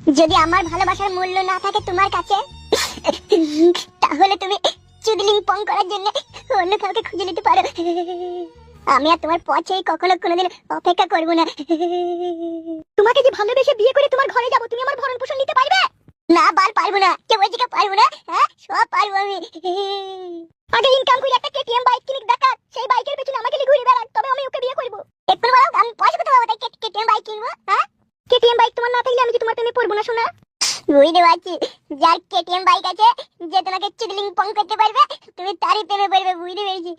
যদি আমার ভালোবাসার মূল্য না থাকে তোমার কাছে, তাহলে তুমি চুদলিং পং করার জন্য অন্য কাউকে খুঁজে নিতে পারো। আমি আর তোমার পথে কখনো কোনোদিন অপেক্ষা করব না। তোমাকে যে ভালোবেসে বিয়ে করে তোমার ঘরে যাব, তুমি আমার ভরণ পোষণ নিতে পারবে? না, পারবো না। কে বলছে কে পারবো না? হ্যাঁ, সব পারবো আমি। আগে ইনকাম করে একটা কেটিএম বাইক কিনে দেখা, সেই বাইকের পেছনে আমাকে ঘুরে বেড়াক, তবে আমি ওকে বিয়ে করব। একটু বলো, আমি পয়সা কোথায় পাবো তাই কেটিএম বাইক কিনবো? হ্যাঁ, কেটিএম বাইক তোমার না থাকলে আমি কি তোমার প্রেমে পড়বো না শোনা? বুঝতে পারছি, যার কেটিএম বাইক আছে, যে তোমাকে চুদলিং পং করতে পারবে, তুমি তারই প্রেমে পড়বে। বুঝতে পেরেছি।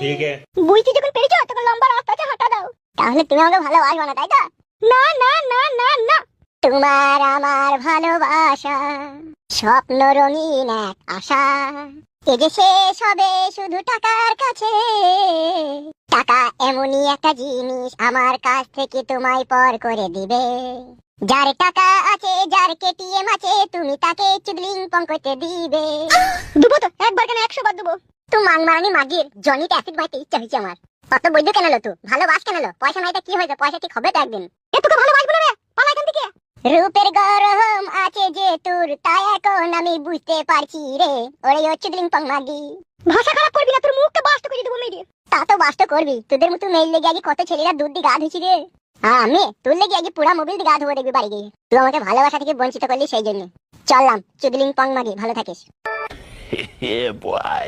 ঠিক আছে। বুঝতে যখন পেরেছো, তখন লম্বা রাস্তা আছে, হাঁটা দাও। তাহলে তুমি আমাকে ভালোবাসবে না, তাই তো? না না না না না, তোমার আমার ভালোবাসা স্বপ্ন রঙিন এক আশা, এ যে শেষ হবে শুধু টাকার কাছে। টাকা এমনই একটা জিনিস, আমার কাছ থেকে তোমায় পর করে দিবে। যার টাকা আছে, যার কেটিএম আছে, তুমি তাকে চুদলিং পং করতে দিবে। দেবো তো, একবার কেন 100 বার দেবো। তো মাংমারানি মাগির জনিতে অ্যাসিড মারতে ইচ্ছা হয়েছে আমার। অত বৈদ্য কেন লো? তুই ভালোবাস কেন লো? পয়সা নাই তো কি হয়েছে? পয়সা ঠিক হবে তো একদিন। এ তোকে ভালোবাসবো না রে, পালা এখান থেকে। রূপের গরম আছে যে তোর, তাই এখন আমি বুঝতে পারছি রে, ওরে ও চুদলিং পং মাগি। ভাষা খারাপ করবি না, তোর মুখটা বাস্ত করে দেবো মেরে। তা তো বাস্ত করবি, তোদের মতো মেয়ে লেগে আগে কত ছেলেরা দুধ দিয়ে গা ধুইছি রে। হ্যাঁ, আমি তোর লেগে আগে পুরা মোবিল দিয়ে গা ধুবো দেখবি বাড়ি গিয়ে। তুই আমাকে ভালোবাসা থেকে বঞ্চিত করলি, সেই জন্য চললাম। চুদলিং পং মাগি, ভালো থাকিস। Yeah, boy.